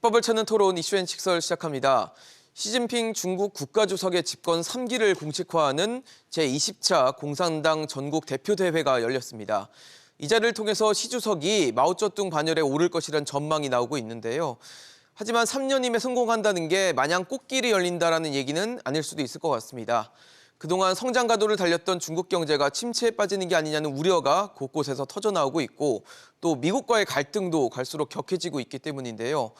박법을 찾는 토론 이슈앤식설 시작합니다. 시진핑 중국 국가주석의 집권 3기를 공식화하는 제20차 공산당 전국 대표대회가 열렸습니다. 이 자리를 통해서 시 주석이 마오쩌둥 반열에 오를 것이란 전망이 나오고 있는데요. 하지만 3년임에 성공한다는 게 마냥 꽃길이 열린다라는 얘기는 아닐 수도 있을 것 같습니다. 그동안 성장 가도를 달렸던 중국 경제가 침체에 빠지는 게 아니냐는 우려가 곳곳에서 터져나오고 있고 또 미국과의 갈등도 갈수록 격해지고 있기 때문인데요.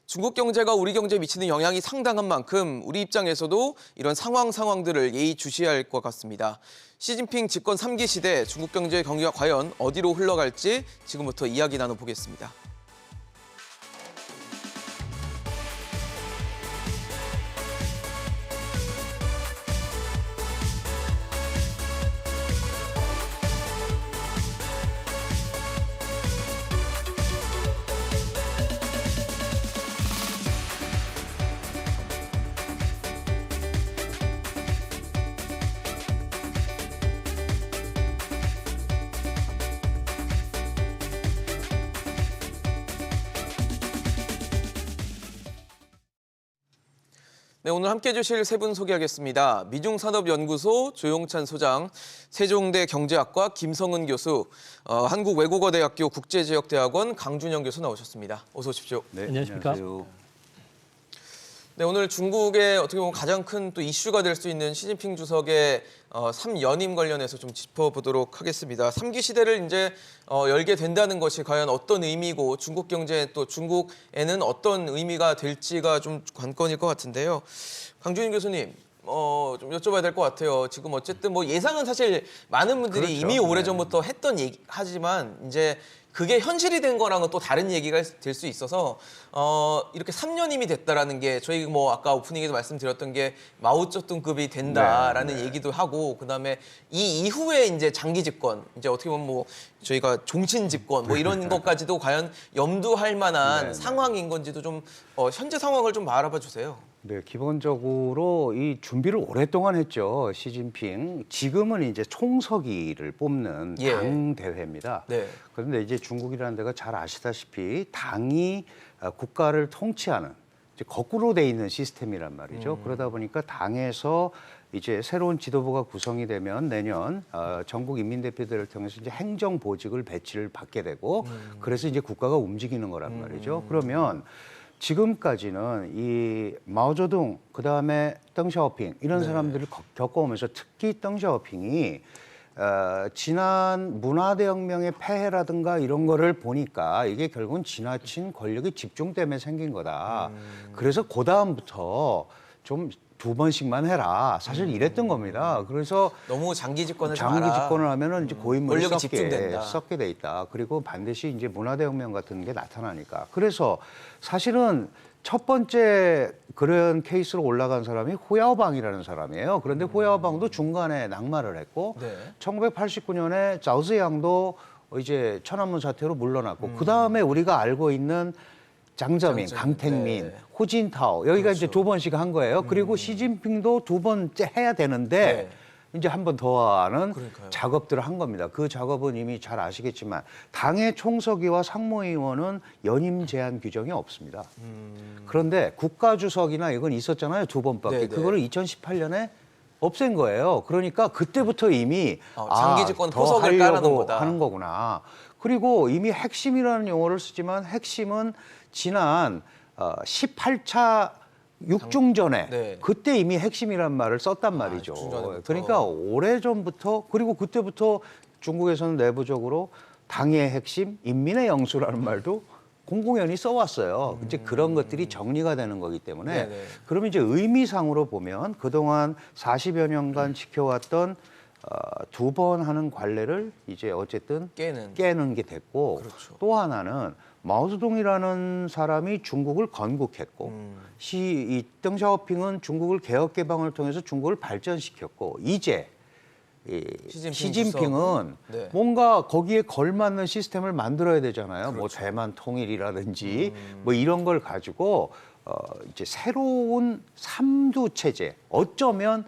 중국 경제가 우리 경제에 미치는 영향이 상당한 만큼 우리 입장에서도 이런 상황들을 예의주시해야 할 것 같습니다. 시진핑 집권 3기 시대 중국 경제의 경기가 과연 어디로 흘러갈지 지금부터 이야기 나눠보겠습니다. 네, 오늘 함께해 주실 세 분 소개하겠습니다. 미중산업연구소 조용찬 소장, 세종대 경제학과 김성은 교수, 한국외국어대학교 국제지역대학원 강준영 교수 나오셨습니다. 어서 오십시오. 네, 안녕하십니까? 안녕하세요. 네, 오늘 중국의 어떻게 보면 가장 큰 또 이슈가 될 수 있는 시진핑 주석의 3연임 관련해서 좀 짚어보도록 하겠습니다. 3기 시대를 이제 열게 된다는 것이 과연 어떤 의미고 중국 경제 또 중국에는 어떤 의미가 될지가 좀 관건일 것 같은데요. 강준인 교수님, 좀 여쭤봐야 될 것 같아요. 지금 어쨌든 뭐 예상은 사실 많은 분들이 그렇죠. 이미 오래전부터 했던 얘기 하지만 이제 그게 현실이 된 거랑은 또 다른 얘기가 될 수 있어서 이렇게 3년임이 됐다라는 게 저희 뭐 아까 오프닝에도 말씀드렸던 게 마오쩌둥급이 된다라는 얘기도 하고 그다음에 이 이후에 이제 장기 집권 이제 어떻게 보면 뭐 저희가 종친 집권 뭐 이런 것까지도 과연 염두할 만한 상황인 건지도 좀 현재 상황을 좀 알아봐 주세요. 네, 기본적으로 이 준비를 오랫동안 했죠. 시진핑. 지금은 이제 총서기를 뽑는 당 대회입니다. 네. 그런데 이제 중국이라는 데가 잘 아시다시피 당이 국가를 통치하는 이제 거꾸로 돼 있는 시스템이란 말이죠. 그러다 보니까 당에서 이제 새로운 지도부가 구성이 되면 내년 전국 인민대표들을 통해서 이제 행정보직을 배치를 받게 되고 그래서 이제 국가가 움직이는 거란 말이죠. 그러면 지금까지는 이 마오쩌둥 그다음에 덩샤오핑 이런 사람들을 겪어오면서 특히 덩샤오핑이 지난 문화대혁명의 폐해라든가 이런 거를 보니까 이게 결국은 지나친 권력의 집중 때문에 생긴 거다. 그래서 그다음부터 좀 2번씩만 해라. 사실 이랬던 겁니다. 그래서 너무 장기 집권을 하면은 이제 고인물이 집중된다. 썩게 돼 있다. 그리고 반드시 이제 문화대혁명 같은 게 나타나니까. 그래서 사실은 첫 번째 그런 케이스로 올라간 사람이 호야오방이라는 사람이에요. 그런데 호야오방도 중간에 낙마를 했고 1989년에 자오즈양도 이제 천안문 사태로 물러났고 그 다음에 우리가 알고 있는 장저민, 강택민, 호진타오 여기가 이제 2번씩 한 거예요. 그리고 시진핑도 2번째 해야 되는데 이제 한 번 더 하는 작업들을 한 겁니다. 그 작업은 이미 잘 아시겠지만 당의 총서기와 상무위원은 연임 제한 규정이 없습니다. 그런데 국가주석이나 이건 있었잖아요. 2번밖에. 그거를 2018년에 없앤 거예요. 그러니까 그때부터 이미 장기 집권 더 포석을 깔아놓은 거다. 하는 거구나. 그리고 이미 핵심이라는 용어를 쓰지만 핵심은 지난 18차 육중전에 그때 이미 핵심이란 말을 썼단 말이죠. 그러니까 오래전부터 그리고 그때부터 중국에서는 내부적으로 당의 핵심, 인민의 영수라는 말도 공공연히 써왔어요. 이제 그런 것들이 정리가 되는 거기 때문에 그러면 이제 의미상으로 보면 그동안 40여 년간 지켜왔던 2번 하는 관례를 이제 어쨌든 깨는 게 됐고 또 하나는 마오쩌둥이라는 사람이 중국을 건국했고 이 덩샤오핑은 중국을 개혁 개방을 통해서 중국을 발전시켰고 이제 시진핑은 뭔가 거기에 걸맞는 시스템을 만들어야 되잖아요. 뭐 대만 통일이라든지 뭐 이런 걸 가지고 이제 새로운 삼두 체제 어쩌면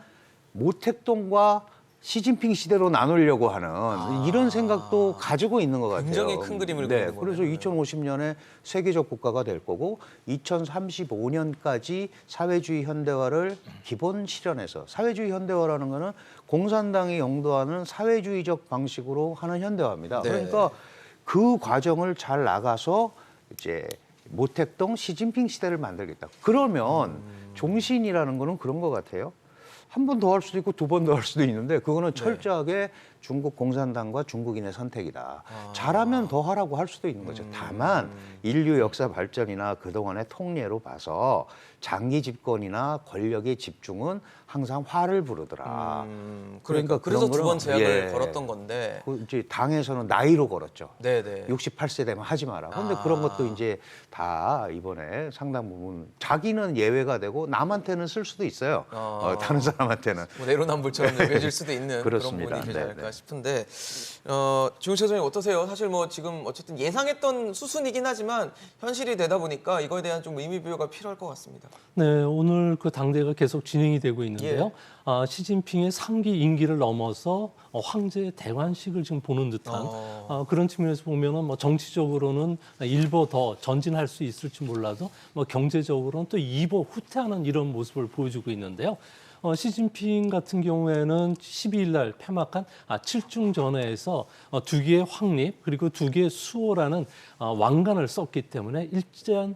모택동과 시진핑 시대로 나누려고 하는 이런 생각도 가지고 있는 것 같아요. 굉장히 큰 그림을 네, 그리는 그래서 거네요. 2050년에 세계적 국가가 될 거고 2035년까지 사회주의 현대화를 기본 실현해서 사회주의 현대화라는 거는 공산당이 영도하는 사회주의적 방식으로 하는 현대화입니다. 네. 그러니까 그 과정을 잘 나가서 이제 모택동 시진핑 시대를 만들겠다. 그러면 종신이라는 거는 그런 것 같아요. 한 번 더 할 수도 있고 두 번 더 할 수도 있는데 그거는 철저하게 중국 공산당과 중국인의 선택이다. 잘하면 더 하라고 할 수도 있는 거죠. 다만 인류 역사 발전이나 그동안의 통례로 봐서 장기 집권이나 권력의 집중은 항상 화를 부르더라. 그러니까 그래서 그런 두 번 거는, 제약을 걸었던 건데. 그 이제 당에서는 나이로 걸었죠. 네네. 68세 되면 하지 마라. 근데 그런 것도 이제 다 이번에 상당 부분 자기는 예외가 되고 남한테는 쓸 수도 있어요. 다른 사람한테는. 뭐 내로남불처럼 여겨질 수도 있는 그런 그렇습니다. 부분이 되지 네, 않을까 네. 싶은데 지웅 선생님 어떠세요? 사실 뭐 지금 어쨌든 예상했던 수순이긴 하지만 현실이 되다 보니까 이거에 대한 좀 의미 부여가 필요할 것 같습니다. 네, 오늘 그 당대가 계속 진행이 되고 있는데요. 시진핑의 3기 임기를 넘어서 황제의 대관식을 지금 보는 듯한 그런 측면에서 보면은 뭐 정치적으로는 일보 더 전진할 수 있을지 몰라도 뭐 경제적으로는 또 이보 후퇴하는 이런 모습을 보여주고 있는데요. 시진핑 같은 경우에는 12일 날 폐막한 7중 전회에서 2개의 확립 그리고 2개의 수호라는 왕관을 썼기 때문에 일단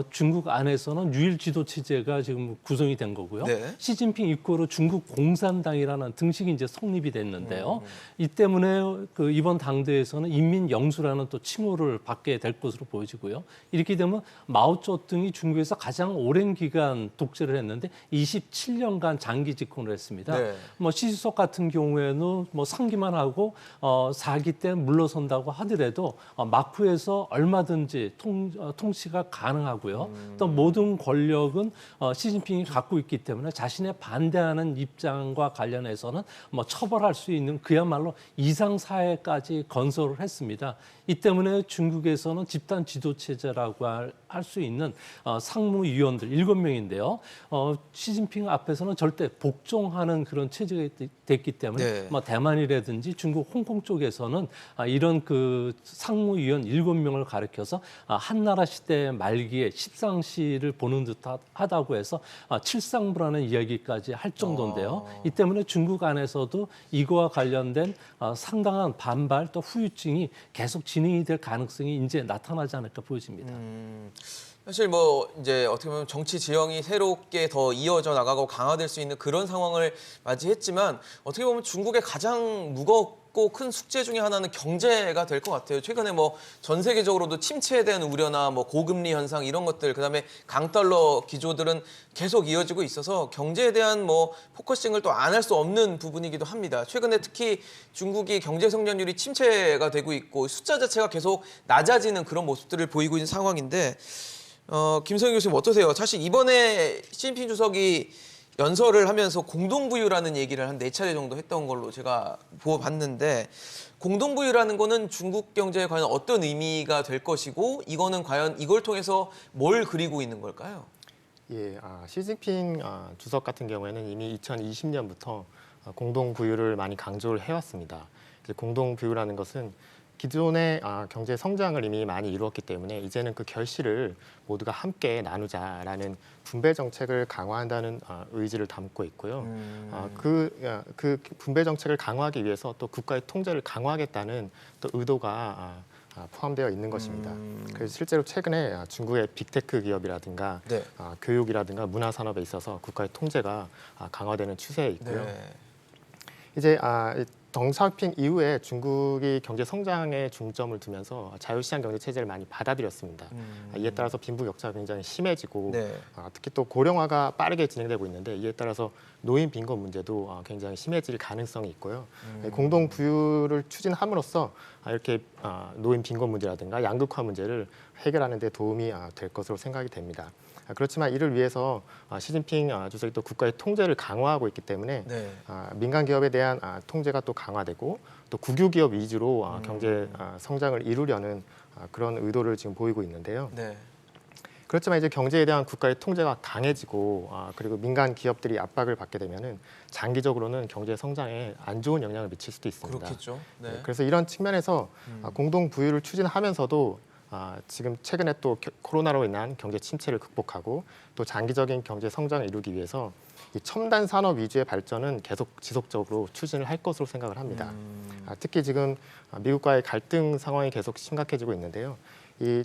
중국 안에서는 유일 지도 체제가 지금 구성이 된 거고요. 네. 시진핑 입고로 중국 공산당이라는 등식이 이제 성립이 됐는데요. 이 때문에 그 이번 당대에서는 인민영수라는 또 칭호를 받게 될 것으로 보여지고요. 이렇게 되면 마오쩌둥이 중국에서 가장 오랜 기간 독재를 했는데 27년간 장기 집권을 했습니다. 네. 뭐 시주석 같은 경우에는 뭐 상기만 하고 4기 때 물러선다고 하더라도 마쿠에서 얼마든지 통치가 가능하고요. 또 모든 권력은 시진핑이 갖고 있기 때문에 자신의 반대하는 입장과 관련해서는 뭐 처벌할 수 있는 그야말로 이상 사회까지 건설을 했습니다. 이 때문에 중국에서는 집단 지도 체제라고 할 수 있는 상무위원들 7명인데요. 시진핑 앞에서는 절대 복종하는 그런 체제가 됐기 때문에 네. 뭐 대만이라든지 중국 홍콩 쪽에서는 이런 그 상무위원 7명을 가리켜서 한나라 시대 말기에 십상시를 보는 듯하다고 해서 칠상부라는 이야기까지 할 정도인데요. 이 때문에 중국 안에서도 이거와 관련된 상당한 반발 또 후유증이 계속 진행이 될 가능성이 이제 나타나지 않을까 보여집니다. 사실 뭐 이제 어떻게 보면 정치 지형이 새롭게 더 이어져 나가고 강화될 수 있는 그런 상황을 맞이했지만 어떻게 보면 중국의 가장 무겁고 큰 숙제 중에 하나는 경제가 될 것 같아요. 최근에 뭐 전 세계적으로도 침체에 대한 우려나 뭐 고금리 현상 이런 것들 그다음에 강달러 기조들은 계속 이어지고 있어서 경제에 대한 뭐 포커싱을 또 안 할 수 없는 부분이기도 합니다. 최근에 특히 중국이 경제 성장률이 침체가 되고 있고 숫자 자체가 계속 낮아지는 그런 모습들을 보이고 있는 상황인데 김성희 교수님 어떠세요? 사실 이번에 시진핑 주석이 연설을 하면서 공동부유라는 얘기를 한 4차례 정도 했던 걸로 제가 봤는데 공동부유라는 거는 중국 경제에 과연 어떤 의미가 될 것이고 이거는 과연 이걸 통해서 뭘 그리고 있는 걸까요? 예, 시진핑 주석 같은 경우에는 이미 2020년부터 공동부유를 많이 강조를 해왔습니다. 이제 공동부유라는 것은 기존의 경제 성장을 이미 많이 이루었기 때문에 이제는 그 결실을 모두가 함께 나누자라는 분배 정책을 강화한다는 의지를 담고 있고요. 그 분배 정책을 강화하기 위해서 또 국가의 통제를 강화하겠다는 또 의도가 포함되어 있는 것입니다. 그래서 실제로 최근에 중국의 빅테크 기업이라든가 네. 교육이라든가 문화산업에 있어서 국가의 통제가 강화되는 추세에 있고요. 네. 이제 덩샤오핑 이후에 중국이 경제 성장에 중점을 두면서 자유시장 경제 체제를 많이 받아들였습니다. 이에 따라서 빈부격차가 굉장히 심해지고 네. 특히 또 고령화가 빠르게 진행되고 있는데 이에 따라서 노인 빈곤 문제도 굉장히 심해질 가능성이 있고요. 공동 부유를 추진함으로써 이렇게 노인 빈곤 문제라든가 양극화 문제를 해결하는 데 도움이 될 것으로 생각이 됩니다. 그렇지만 이를 위해서 시진핑 주석이 또 국가의 통제를 강화하고 있기 때문에 네. 민간 기업에 대한 통제가 또 강화되고 또 국유 기업 위주로 경제 성장을 이루려는 그런 의도를 지금 보이고 있는데요. 네. 그렇지만 이제 경제에 대한 국가의 통제가 강해지고 그리고 민간 기업들이 압박을 받게 되면은 장기적으로는 경제 성장에 안 좋은 영향을 미칠 수도 있습니다. 그렇겠죠. 네. 네, 그래서 이런 측면에서 공동 부유를 추진하면서도 지금 최근에 또 코로나로 인한 경제 침체를 극복하고 또 장기적인 경제 성장을 이루기 위해서 이 첨단 산업 위주의 발전은 계속 지속적으로 추진을 할 것으로 생각을 합니다. 특히 지금 미국과의 갈등 상황이 계속 심각해지고 있는데요. 이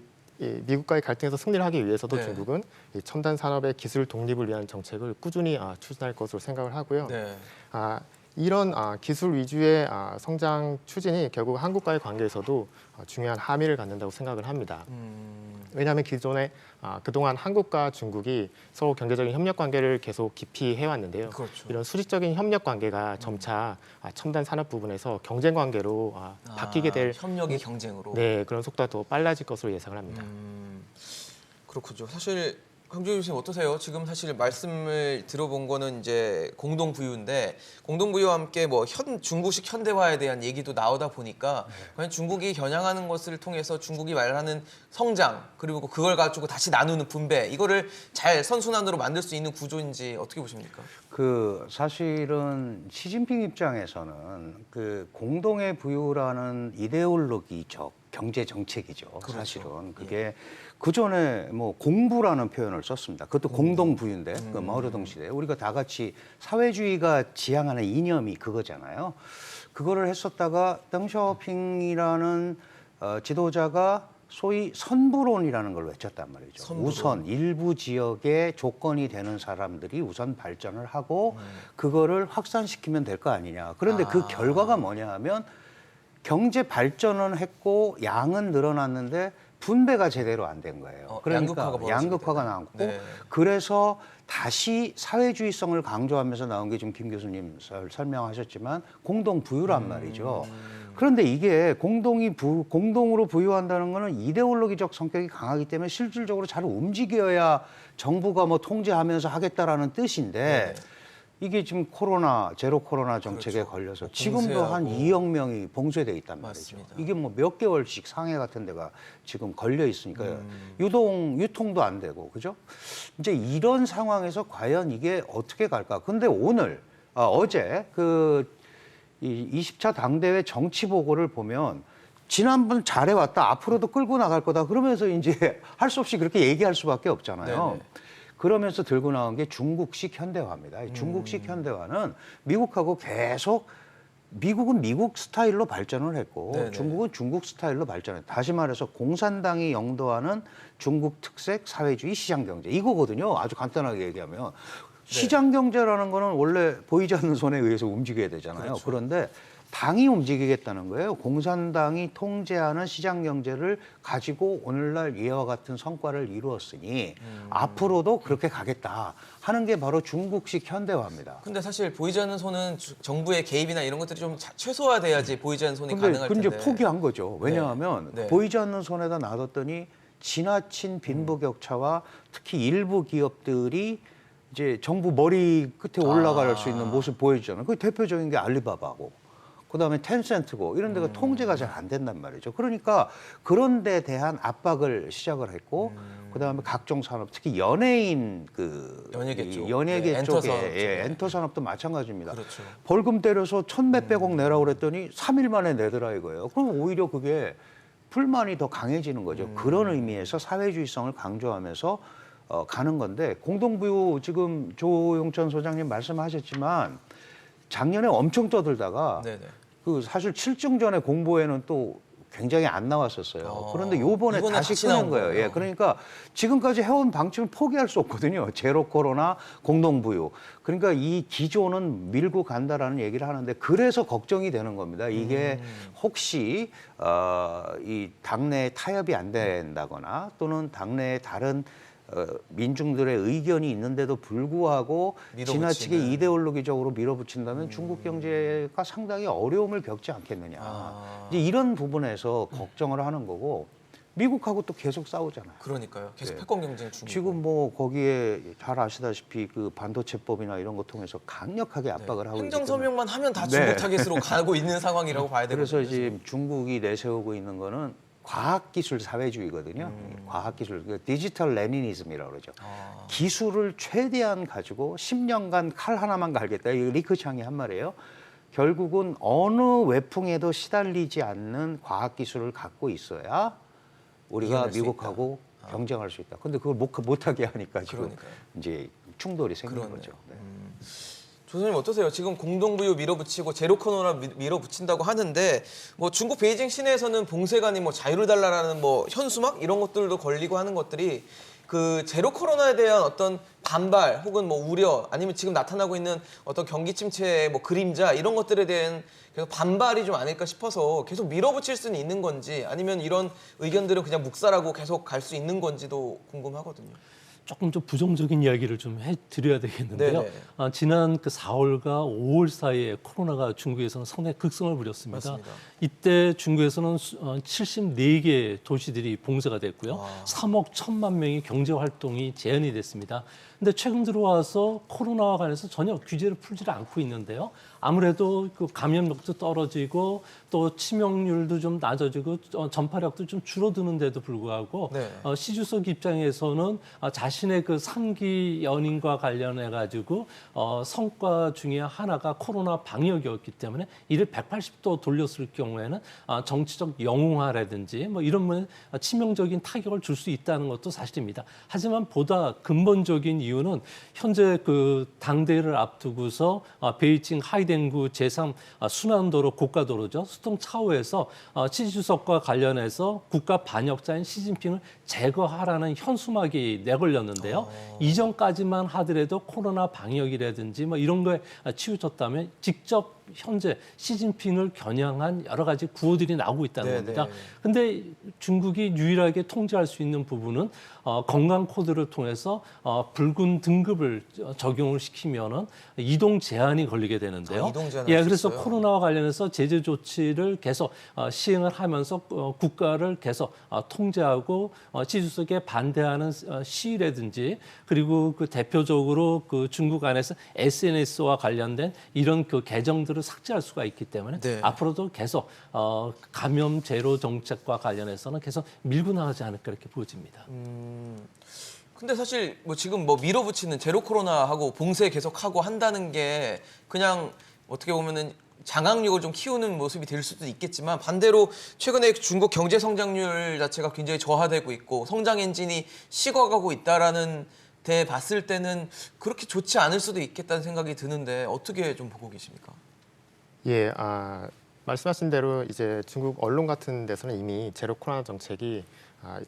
미국과의 갈등에서 승리를 하기 위해서도 네. 중국은 이 첨단 산업의 기술 독립을 위한 정책을 꾸준히 추진할 것으로 생각을 하고요. 네. 이런 기술 위주의 성장 추진이 결국 한국과의 관계에서도 중요한 함의를 갖는다고 생각을 합니다. 왜냐하면 기존에 그동안 한국과 중국이 서로 경제적인 협력 관계를 계속 깊이 해왔는데요. 그렇죠. 이런 수직적인 협력 관계가 점차 첨단 산업 부분에서 경쟁 관계로 바뀌게 될 협력이 경쟁으로. 네, 그런 속도가 더 빨라질 것으로 예상을 합니다. 그렇군요. 사실 강주희 교수님 어떠세요? 지금 사실 말씀을 들어본 거는 이제 공동부유인데 공동부유와 함께 뭐 중국식 현대화에 대한 얘기도 나오다 보니까 과연 중국이 겨냥하는 것을 통해서 중국이 말하는 성장 그리고 그걸 가지고 다시 나누는 분배 이거를 잘 선순환으로 만들 수 있는 구조인지 어떻게 보십니까? 그 사실은 시진핑 입장에서는 그 공동의 부유라는 이데올로기적 경제 정책이죠. 그렇죠. 사실은 그게 그 전에 뭐 공부라는 표현을 썼습니다. 그것도 공동 부유인데 그 마오쩌둥 시대에 우리가 다 같이 사회주의가 지향하는 이념이 그거잖아요. 그거를 했었다가 덩샤오핑이라는 지도자가 소위 선부론이라는 걸 외쳤단 말이죠. 선부론. 우선 일부 지역의 조건이 되는 사람들이 우선 발전을 하고 그거를 확산시키면 될 거 아니냐. 그런데 그 결과가 뭐냐 하면 경제 발전은 했고 양은 늘어났는데 분배가 제대로 안 된 거예요. 그러니까 양극화가 나왔고 네. 그래서 다시 사회주의성을 강조하면서 나온 게 지금 김 교수님 설명하셨지만 공동부유란 말이죠. 그런데 이게 공동으로 부유한다는 거는 이데올로기적 성격이 강하기 때문에 실질적으로 잘 움직여야 정부가 뭐 통제하면서 하겠다라는 뜻인데 네. 이게 지금 제로 코로나 정책에 그렇죠. 걸려서 뭐 지금도 한 봉쇄하고. 2억 명이 봉쇄돼 있단 말이죠. 맞습니다. 이게 뭐 몇 개월씩 상해 같은 데가 지금 걸려 있으니까 유통도 안 되고 그죠? 이제 이런 상황에서 과연 이게 어떻게 갈까? 근데 어제 이 20차 당대회 정치 보고를 보면 지난번 잘해왔다 앞으로도 끌고 나갈 거다 그러면서 이제 할 수 없이 그렇게 얘기할 수밖에 없잖아요. 네네. 그러면서 들고 나온 게 중국식 현대화입니다. 이 중국식 현대화는 미국하고 계속 미국은 미국 스타일로 발전을 했고 네네. 중국은 중국 스타일로 발전했다. 다시 말해서 공산당이 영도하는 중국 특색 사회주의 시장 경제 이거거든요. 아주 간단하게 얘기하면 시장 경제라는 거는 원래 보이지 않는 손에 의해서 움직여야 되잖아요. 그렇죠. 그런데 당이 움직이겠다는 거예요. 공산당이 통제하는 시장 경제를 가지고 오늘날 이와 같은 성과를 이루었으니 앞으로도 그렇게 가겠다 하는 게 바로 중국식 현대화입니다. 근데 사실 보이지 않는 손은 정부의 개입이나 이런 것들이 좀 최소화돼야지 보이지 않는 손이 근데 가능할 그 텐데. 이제 포기한 거죠. 왜냐하면 네. 보이지 않는 손에다 놔뒀더니 지나친 빈부격차와 특히 일부 기업들이 이제 정부 머리 끝에 올라갈 수 있는 모습 보여주잖아요. 그 대표적인 게 알리바바고 그다음에 텐센트고 이런 데가 통제가 잘 안 된단 말이죠. 그러니까 그런 데 대한 압박을 시작을 했고 그다음에 각종 산업 특히 연예인 연예계 쪽. 연예계 네, 엔터 쪽에 산업 쪽에. 엔터 산업도 마찬가지입니다. 그렇죠. 벌금 때려서 1,몇백억 내라고 그랬더니 3일 만에 내더라 이거예요. 그럼 오히려 그게 불만이 더 강해지는 거죠. 그런 의미에서 사회주의성을 강조하면서 가는 건데 공동부유 지금 조용천 소장님 말씀하셨지만 작년에 엄청 떠들다가 네네. 사실 7중 전에 공보에는 또 굉장히 안 나왔었어요. 그런데 요번에 이번에 다시 다시 끄는 나온 거예요. 거예요. 예, 그러니까 지금까지 해온 방침을 포기할 수 없거든요. 제로 코로나 공동부유. 그러니까 이 기조는 밀고 간다라는 얘기를 하는데 그래서 걱정이 되는 겁니다. 이게 혹시 이 당내 타협이 안 된다거나 또는 당내에 다른 민중들의 의견이 있는데도 불구하고 밀어붙이는. 지나치게 이데올로기적으로 밀어붙인다면 중국 경제가 상당히 어려움을 겪지 않겠느냐. 이제 이런 부분에서 걱정을 하는 거고 미국하고 또 계속 싸우잖아요. 그러니까요. 계속 네. 패권 경쟁 중이고. 지금 뭐 거기에 잘 아시다시피 그 반도체법이나 이런 거 통해서 강력하게 압박을 하고 있기 행정 때문에 서명만 하면 다 중국 네. 타겟으로 가고 있는 상황이라고 봐야 되거든요. 그래서 지금 중국이 내세우고 있는 거는 과학기술 사회주의거든요. 과학기술, 그 디지털 레니니즘이라고 그러죠. 기술을 최대한 가지고 10년간 칼 하나만 갈겠다. 이 리커창이 한 말이에요. 결국은 어느 외풍에도 시달리지 않는 과학기술을 갖고 있어야 우리가 이겨낼 수 미국하고 경쟁할 수 있다. 근데 그걸 못하게 하니까 지금 그러니까요. 이제 충돌이 생기는 그러네요. 거죠. 네. 조선님 어떠세요? 지금 공동부유 밀어붙이고 제로 코로나 밀어붙인다고 하는데 뭐 중국 베이징 시내에서는 봉쇄관이 뭐 자유를 달라라는 뭐 현수막 이런 것들도 걸리고 하는 것들이 그 제로 코로나에 대한 어떤 반발 혹은 뭐 우려 아니면 지금 나타나고 있는 어떤 경기 침체의 뭐 그림자 이런 것들에 대한 계속 반발이 좀 아닐까 싶어서 계속 밀어붙일 수는 있는 건지 아니면 이런 의견들은 그냥 묵살하고 계속 갈 수 있는 건지도 궁금하거든요. 조금 좀 부정적인 이야기를 좀 해드려야 되겠는데요. 네네. 지난 그 4월과 5월 사이에 코로나가 중국에서는 상당히 극성을 부렸습니다. 맞습니다. 이때 중국에서는 74개 도시들이 봉쇄가 됐고요. 3억 1천만 명의 경제 활동이 제한이 됐습니다. 근데 최근 들어와서 코로나와 관해서 전혀 규제를 풀지를 않고 있는데요. 아무래도 그 감염력도 떨어지고 또 치명률도 좀 낮아지고 전파력도 좀 줄어드는데도 불구하고 네. 시 주석 입장에서는 자신의 그 3기 연임과 관련해 가지고 성과 중에 하나가 코로나 방역이었기 때문에 이를 180도 돌렸을 경우에는 정치적 영웅화라든지 뭐 이런 면에 치명적인 타격을 줄 수 있다는 것도 사실입니다. 하지만 보다 근본적인 이유는 현재 그 당대회를 앞두고서 베이징 하이댕구 제3 순환도로 고가도로죠. 수통 차오에서 시 주석과 관련해서 국가 반역자인 시진핑을 제거하라는 현수막이 내걸렸는데요. 이전까지만 하더라도 코로나 방역이라든지 뭐 이런 거에 치우쳤다면 직접 현재 시진핑을 겨냥한 여러 가지 구호들이 나오고 있다는 겁니다. 근데 중국이 유일하게 통제할 수 있는 부분은 건강 코드를 통해서 붉은 등급을 적용을 시키면은 이동 제한이 걸리게 되는데요. 이동 제한을 예, 할수 그래서 있어요? 코로나와 관련해서 제재 조치를 계속 시행을 하면서 국가를 계속 통제하고 시주석에 반대하는 시위라든지 그리고 그 대표적으로 그 중국 안에서 SNS와 관련된 이런 그 계정들을 삭제할 수가 있기 때문에 네. 앞으로도 계속 감염 제로 정책과 관련해서는 계속 밀고 나가지 않을까 이렇게 보여집니다. 근데 사실 뭐 지금 뭐 밀어붙이는 제로 코로나하고 봉쇄 계속하고 한다는 게 그냥 어떻게 보면은 장악력을 좀 키우는 모습이 될 수도 있겠지만 반대로 최근에 중국 경제 성장률 자체가 굉장히 저하되고 있고 성장 엔진이 식어가고 있다라는 데 봤을 때는 그렇게 좋지 않을 수도 있겠다는 생각이 드는데 어떻게 좀 보고 계십니까? 예, 말씀하신 대로 이제 중국 언론 같은 데서는 이미 제로 코로나 정책이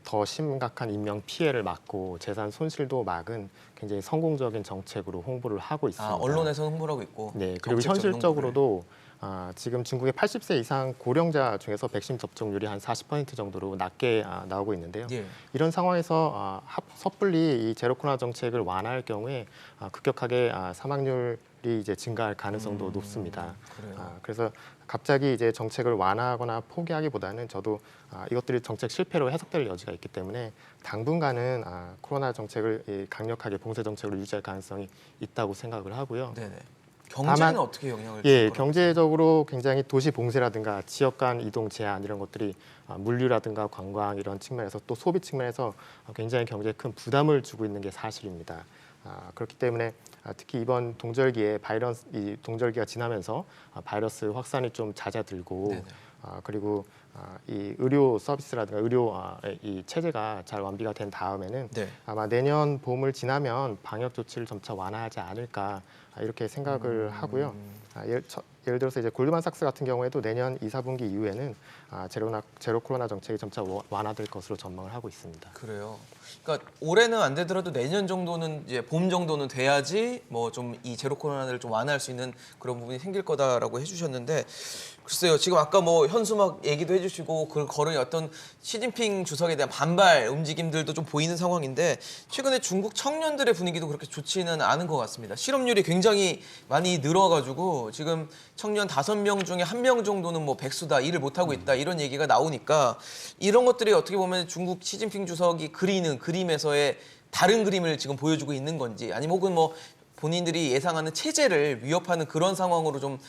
더 심각한 인명 피해를 막고 재산 손실도 막은 굉장히 성공적인 정책으로 홍보를 하고 있습니다. 언론에서 홍보를 하고 있고. 네, 그리고 정책적인 현실적으로도 지금 중국의 80세 이상 고령자 중에서 백신 접종률이 한 40% 정도로 낮게 나오고 있는데요. 예. 이런 상황에서 섣불리 이 제로 코로나 정책을 완화할 경우에 급격하게 사망률이 이제 증가할 가능성도 높습니다. 그래요. 그래서 갑자기 이제 정책을 완화하거나 포기하기보다는 저도 이것들이 정책 실패로 해석될 여지가 있기 때문에 당분간은 코로나 정책을 강력하게 봉쇄 정책으로 유지할 가능성이 있다고 생각을 하고요. 네네. 경제는 다만, 어떻게 영향을 예, 줄 거라고 경제적으로 굉장히 도시 봉쇄라든가 지역 간 이동 제한 이런 것들이 물류라든가 관광 이런 측면에서 또 소비 측면에서 굉장히 경제에 큰 부담을 주고 있는 게 사실입니다. 그렇기 때문에 특히 이번 동절기에 이 동절기가 지나면서 바이러스 확산이 좀 잦아들고 네네. 그리고 이 의료 서비스라든가 의료 이 체제가 잘 완비가 된 다음에는 네. 아마 내년 봄을 지나면 방역 조치를 점차 완화하지 않을까 이렇게 생각을 하고요. 예를 들어서 이제 골드만삭스 같은 경우에도 내년 2, 4분기 이후에는 제로 코로나 정책이 점차 완화될 것으로 전망을 하고 있습니다. 그래요. 그러니까 올해는 안 되더라도 내년 정도는 이제 봄 정도는 돼야지 뭐 좀 이 제로 코로나를 좀 완화할 수 있는 그런 부분이 생길 거다라고 해주셨는데 글쎄요. 지금 아까 뭐 현수막 얘기도 해주시고 그 거른 어떤 시진핑 주석에 대한 반발 움직임들도 좀 보이는 상황인데 최근에 중국 청년들의 분위기도 그렇게 좋지는 않은 것 같습니다. 실업률이 굉장히 많이 늘어가지고 지금 청년 5명 중에 1명 정도는 뭐 백수다 일을 못 하고 있다 이런 얘기가 나오니까 이런 것들이 어떻게 보면 중국 시진핑 주석이 그리는 그림에서의 다른 그림을 지금 보여주고 있는 건지 아니면 혹은 뭐 본인들이 예상하는 체제를 위협하는 그런 상황으로 좀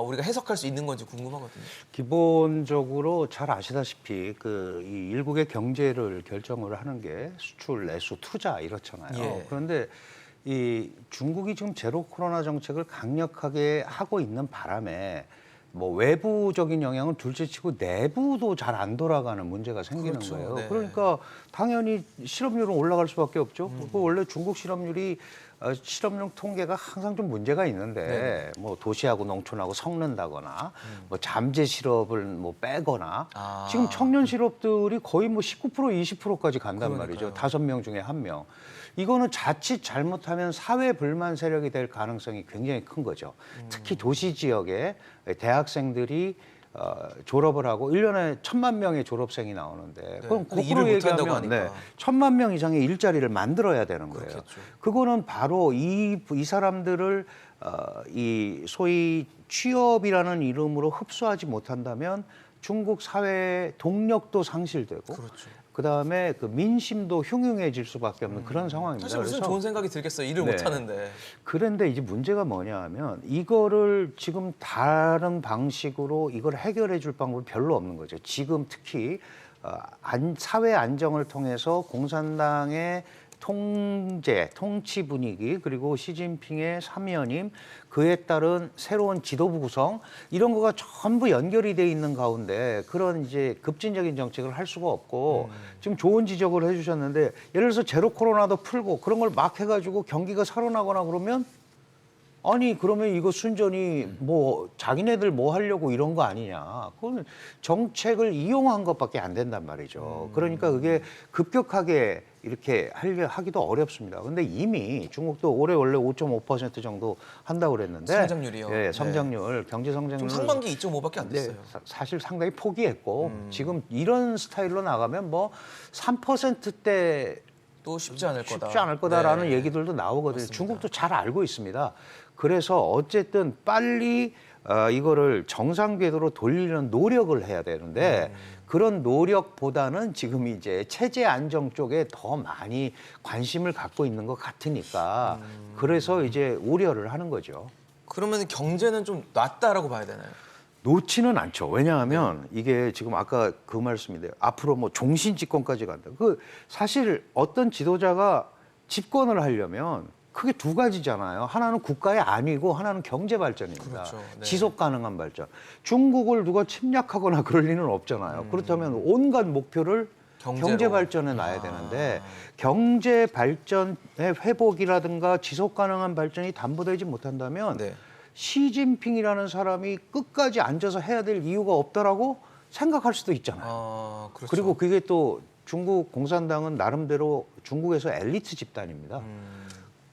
우리가 해석할 수 있는 건지 궁금하거든요. 기본적으로 잘 아시다시피 이 일국의 경제를 결정을 하는 게 수출, 내수, 투자 이렇잖아요. 예. 그런데 이 중국이 지금 제로 코로나 정책을 강력하게 하고 있는 바람에 뭐 외부적인 영향은 둘째치고 내부도 잘 안 돌아가는 문제가 생기는 그렇죠. 거예요. 네. 그러니까 당연히 실업률은 올라갈 수밖에 없죠. 그 원래 중국 실업률이 실업률 통계가 항상 좀 문제가 있는데 뭐 도시하고 농촌하고 섞는다거나 뭐 잠재 실업을 뭐 빼거나 지금 청년 실업들이 거의 뭐 19% 20%까지 간단 말이죠. 5명 중에 1명. 이거는 자칫 잘못하면 사회 불만 세력이 될 가능성이 굉장히 큰 거죠. 특히 도시 지역에 대학생들이 졸업을 하고 1년에 1,000만 명의 졸업생이 나오는데 그럼 근데 일을 거꾸로 못한다고 얘기하면 하니까. 1,000만 명 이상의 일자리를 만들어야 되는 거예요. 그렇겠죠. 그거는 바로 이 사람들을 이 소위 취업이라는 이름으로 흡수하지 못한다면 중국 사회의 동력도 상실되고 그렇죠. 그다음에 그 민심도 흉흉해질 수밖에 없는 그런 상황입니다. 사실 무슨 그래서 좋은 생각이 들겠어요. 일을 네. 못하는데. 그런데 이제 문제가 뭐냐 하면 이거를 지금 다른 방식으로 이걸 해결해 줄 방법이 별로 없는 거죠. 지금 특히 사회 안정을 통해서 공산당의 통치 분위기 그리고 시진핑의 삼연임 그에 따른 새로운 지도부 구성 이런 거가 전부 연결이 돼 있는 가운데 그런 이제 급진적인 정책을 할 수가 없고 지금 좋은 지적을 해주셨는데 예를 들어서 제로 코로나도 풀고 그런 걸 막 해가지고 경기가 살아나거나 그러면 아니 그러면 이거 순전히 뭐 자기네들 뭐 하려고 이런 거 아니냐. 그건 정책을 이용한 것밖에 안 된단 말이죠. 그러니까 그게 급격하게 이렇게 하기도 어렵습니다. 근데 이미 중국도 올해 원래 5.5% 정도 한다고 그랬는데 성장률이요? 예, 성장률, 경제 성장률 지금 상반기 2.5밖에 안 됐어요. 사실 상당히 포기했고 지금 이런 스타일로 나가면 뭐 3%대 또 쉽지 않을 거다. 쉽지 않을 거다라는 네. 얘기들도 나오거든요. 맞습니다. 중국도 잘 알고 있습니다. 그래서 어쨌든 빨리 이거를 정상 궤도로 돌리는 노력을 해야 되는데 그런 노력보다는 지금 이제 체제 안정 쪽에 더 많이 관심을 갖고 있는 것 같으니까 그래서 이제 우려를 하는 거죠. 그러면 경제는 좀 놨다라고 봐야 되나요? 놓지는 않죠. 왜냐하면 이게 지금 아까 그 말씀인데요. 앞으로 뭐 종신 집권까지 간다. 그 사실 어떤 지도자가 집권을 하려면 크게 두 가지잖아요. 하나는 국가의 안위고 하나는 경제 발전입니다. 그렇죠. 네. 지속 가능한 발전. 중국을 누가 침략하거나 그럴 리는 없잖아요. 그렇다면 온갖 목표를 경제로. 경제 발전에 놔야 되는데 경제 발전의 회복이라든가 지속 가능한 발전이 담보되지 못한다면 네. 시진핑이라는 사람이 끝까지 앉아서 해야 될 이유가 없다라고 생각할 수도 있잖아요. 그렇죠. 그리고 그게 또 중국 공산당은 나름대로 중국에서 엘리트 집단입니다.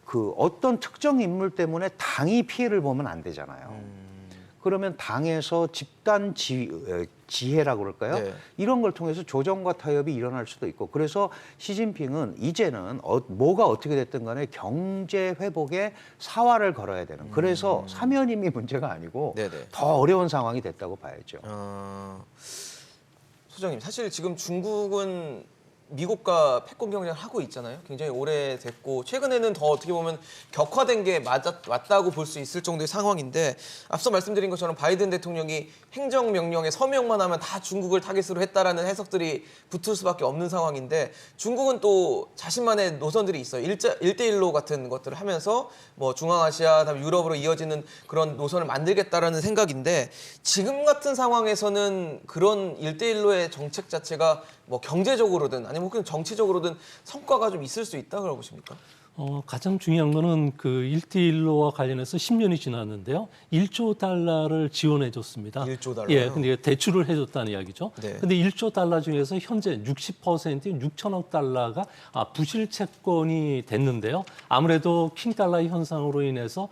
그 어떤 특정 인물 때문에 당이 피해를 보면 안 되잖아요. 그러면 당에서 집단 지혜라고 그럴까요? 네. 이런 걸 통해서 조정과 타협이 일어날 수도 있고 그래서 시진핑은 이제는 뭐가 어떻게 됐든 간에 경제 회복에 사활을 걸어야 되는 그래서 사면임이 문제가 아니고 네네. 더 어려운 상황이 됐다고 봐야죠. 소장님, 사실 지금 중국은 미국과 패권 경쟁을 하고 있잖아요. 굉장히 오래됐고 최근에는 더 어떻게 보면 격화된 게 맞다고 볼 수 있을 정도의 상황인데 앞서 말씀드린 것처럼 바이든 대통령이 행정명령에 서명만 하면 다 중국을 타깃으로 했다라는 해석들이 붙을 수밖에 없는 상황인데 중국은 또 자신만의 노선들이 있어요. 1대1로 같은 것들을 하면서 뭐 중앙아시아, 그다음에 유럽으로 이어지는 그런 노선을 만들겠다라는 생각인데 지금 같은 상황에서는 그런 1대1로의 정책 자체가 뭐 경제적으로든 아니면 혹은 정치적으로든 성과가 좀 있을 수 있다고 보십니까? 가장 중요한 거는 그 1대1로와 관련해서 10년이 지났는데요. 1조 달러를 지원해 줬습니다. 1조 달러요? 예, 근데 대출을 해 줬다는 이야기죠. 네. 근데 1조 달러 중에서 현재 60%인 6천억 달러가 부실 채권이 됐는데요. 아무래도 킹 달러 현상으로 인해서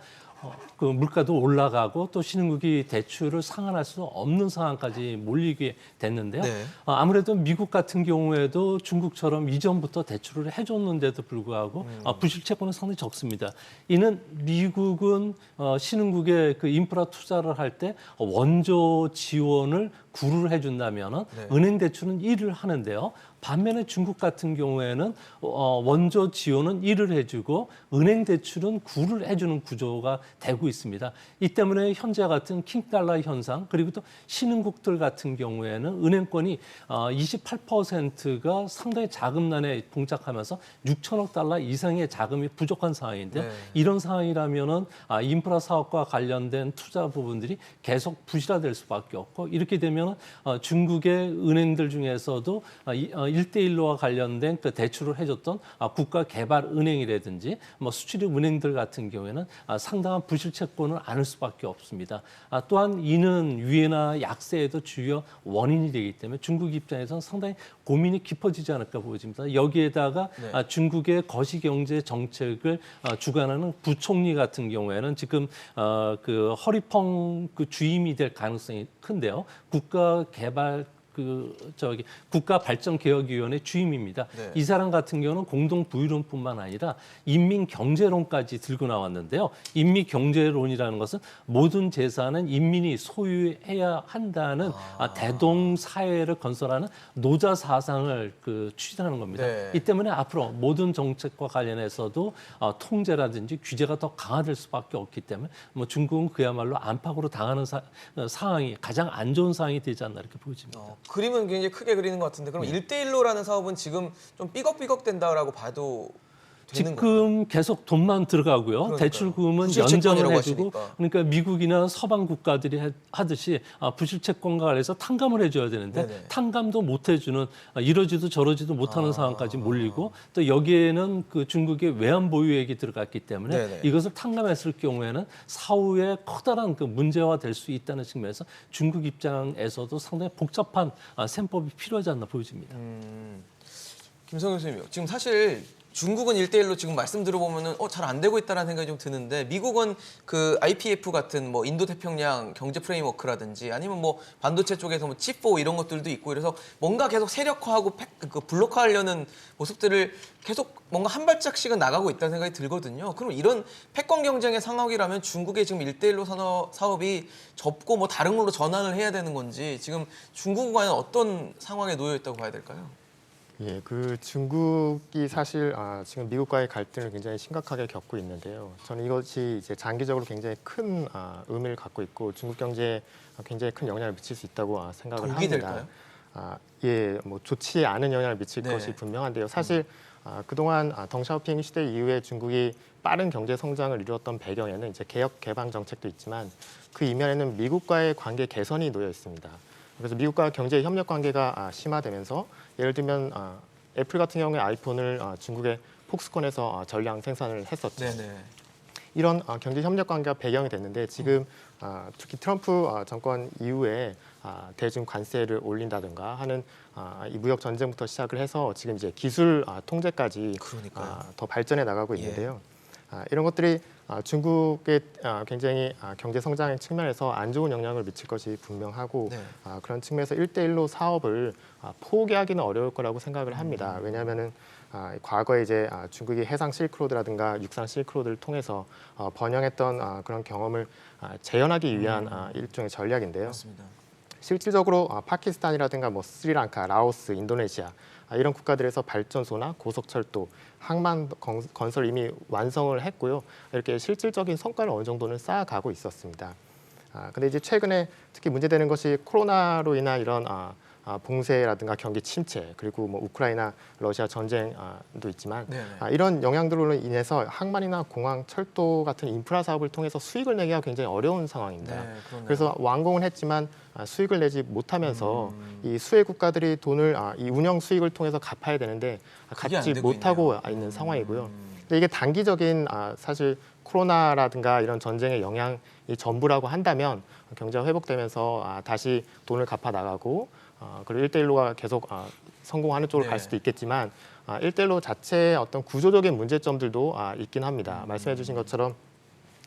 그 물가도 올라가고 또 신흥국이 대출을 상환할 수 없는 상황까지 몰리게 됐는데요. 네. 아무래도 미국 같은 경우에도 중국처럼 이전부터 대출을 해줬는데도 불구하고 부실 채권은 상당히 적습니다. 이는 미국은 신흥국의 그 인프라 투자를 할 때 원조 지원을 9를 해준다면은 네. 은행 대출은 1을 하는데요. 반면에 중국 같은 경우에는 원조 지원은 1을 해주고 은행 대출은 9를 해주는 구조가 되고 있습니다. 이 때문에 현재 같은 킹달러 현상 그리고 또 신흥국들 같은 경우에는 은행권이 28%가 상당히 자금난에 봉착하면서 6천억 달러 이상의 자금이 부족한 상황인데요. 네. 이런 상황이라면은 인프라 사업과 관련된 투자 부분들이 계속 부실화될 수밖에 없고 이렇게 되면 중국의 은행들 중에서도 1대1로와 관련된 그 대출을 해줬던 국가개발은행이라든지 뭐 수출입 은행들 같은 경우에는 상당한 부실 채권을 안을 수밖에 없습니다. 또한 이는 위해나 약세에도 주요 원인이 되기 때문에 중국 입장에서는 상당히 고민이 깊어지지 않을까 보여집니다. 여기에다가 네. 중국의 거시경제 정책을 주관하는 부총리 같은 경우에는 지금 그 허리펑 그 주임이 될 가능성이 큰데요. 국가발전개혁위원회 주임입니다. 네. 이 사람 같은 경우는 공동부유론뿐만 아니라 인민경제론까지 들고 나왔는데요. 인민경제론이라는 것은 모든 재산은 인민이 소유해야 한다는 대동사회를 건설하는 노자 사상을 추진하는 겁니다. 네. 이 때문에 앞으로 모든 정책과 관련해서도 통제라든지 규제가 더 강화될 수밖에 없기 때문에 뭐 중국은 그야말로 안팎으로 당하는 상황이 가장 안 좋은 상황이 되지 않나 이렇게 보여집니다. 그림은 굉장히 크게 그리는 것 같은데 그럼 1대1로라는 사업은 지금 좀 삐걱삐걱 된다라고 봐도 되는 건가요? 지금 계속 돈만 들어가고요. 그러니까요. 대출금은 부실채권이라고 연장을 해주고 하시니까. 그러니까 미국이나 서방 국가들이 하듯이 부실채권과 관련해서 탕감을 해줘야 되는데 네네. 탕감도 못 해주는 이러지도 저러지도 못하는 상황까지 몰리고 또 여기에는 그 중국의 외환 보유액이 들어갔기 때문에 네네. 이것을 탕감했을 경우에는 사후에 커다란 그 문제화 될 수 있다는 측면에서 중국 입장에서도 상당히 복잡한 셈법이 필요하지 않나 보여집니다. 김성현 교수님, 지금 사실 중국은 1대1로 지금 말씀 들어보면은 잘 안 되고 있다는 생각이 좀 드는데 미국은 그 IPF 같은 뭐 인도 태평양 경제 프레임워크라든지 아니면 뭐 반도체 쪽에서 뭐 칩4 이런 것들도 있고 그래서 뭔가 계속 세력화하고 블록화하려는 모습들을 계속 뭔가 한 발짝씩은 나가고 있다는 생각이 들거든요. 그럼 이런 패권 경쟁의 상황이라면 중국의 지금 1대1로 사업이 접고 뭐 다른 걸로 전환을 해야 되는 건지 지금 중국은 과연 어떤 상황에 놓여 있다고 봐야 될까요? 예, 그 중국이 사실 지금 미국과의 갈등을 굉장히 심각하게 겪고 있는데요. 저는 이것이 이제 장기적으로 굉장히 큰 의미를 갖고 있고 중국 경제에 굉장히 큰 영향을 미칠 수 있다고 생각을 독이 합니다. 될까요? 예, 뭐 좋지 않은 영향을 미칠 네. 것이 분명한데요. 사실 그동안 덩샤오핑 시대 이후에 중국이 빠른 경제 성장을 이루었던 배경에는 이제 개혁 개방 정책도 있지만 그 이면에는 미국과의 관계 개선이 놓여 있습니다. 그래서 미국과 경제 협력 관계가 심화되면서 예를 들면 애플 같은 경우에 아이폰을 중국의 폭스콘에서 전량 생산을 했었죠. 네네. 이런 경제 협력 관계가 배경이 됐는데 지금 특히 트럼프 정권 이후에 대중 관세를 올린다든가 하는 이 무역 전쟁부터 시작을 해서 지금 이제 기술 통제까지 그러니까요. 더 발전해 나가고 있는데요. 이런 것들이 중국의 굉장히 경제 성장의 측면에서 안 좋은 영향을 미칠 것이 분명하고 네. 그런 측면에서 1대1로 사업을 포기하기는 어려울 거라고 생각을 합니다. 왜냐하면은 과거에 이제 중국이 해상 실크로드라든가 육상 실크로드를 통해서 번영했던 그런 경험을 재현하기 위한 일종의 전략인데요. 맞습니다. 실질적으로 파키스탄이라든가 뭐 스리랑카, 라오스, 인도네시아 이런 국가들에서 발전소나 고속철도, 항만 건설 이미 완성을 했고요. 이렇게 실질적인 성과를 어느 정도는 쌓아가고 있었습니다. 근데 이제 최근에 특히 문제되는 것이 코로나로 인한 이런 봉쇄라든가 경기 침체 그리고 뭐 우크라이나, 러시아 전쟁도 있지만 이런 영향들로 인해서 항만이나 공항, 철도 같은 인프라 사업을 통해서 수익을 내기가 굉장히 어려운 상황입니다. 네, 그러네요. 그래서 완공은 했지만 수익을 내지 못하면서 이 수혜 국가들이 돈을 이 운영 수익을 통해서 갚아야 되는데 그게 안 갚지 되고 못하고 있네요. 있는 상황이고요. 근데 이게 단기적인 사실 코로나라든가 이런 전쟁의 영향이 전부라고 한다면 경제가 회복되면서 다시 돈을 갚아 나가고 그리고 1대1로가 계속 성공하는 쪽으로 갈 수도 있겠지만 1대1로 자체의 어떤 구조적인 문제점들도 있긴 합니다. 말씀해 주신 것처럼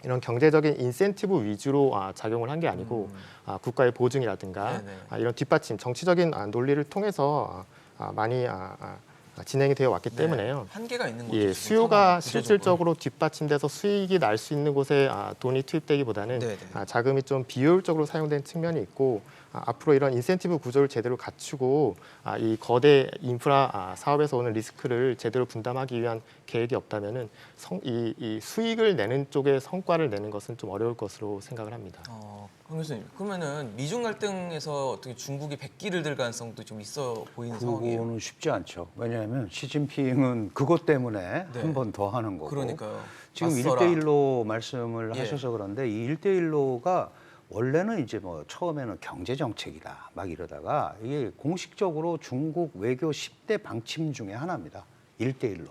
이런 경제적인 인센티브 위주로 작용을 한 게 아니고 국가의 보증이라든가 이런 뒷받침, 정치적인 논리를 통해서 많이 진행이 되어 왔기 때문에요. 한계가 있는 거죠. 예, 지금 수요가 상황은 실질적으로 뒷받침돼서 수익이 날 수 있는 곳에 돈이 투입되기보다는 네네. 자금이 좀 비효율적으로 사용된 측면이 있고 앞으로 이런 인센티브 구조를 제대로 갖추고 이 거대 인프라 사업에서 오는 리스크를 제대로 분담하기 위한 계획이 없다면은 이 수익을 내는 쪽에 성과를 내는 것은 좀 어려울 것으로 생각을 합니다. 강 교수님, 그러면은 미중 갈등에서 어떻게 중국이 백기를 들 가능성도 좀 있어 보이는 상황이에요. 그거는 쉽지 않죠. 왜냐하면 시진핑은 그것 때문에 네. 한 번 더 하는 거고. 그러니까요. 지금 맞서라. 1대1로 말씀을 예. 하셔서 그런데 이 1대1로가 원래는 이제 뭐 처음에는 경제 정책이다 막 이러다가 이게 공식적으로 중국 외교 10대 방침 중에 하나입니다. 1대1로.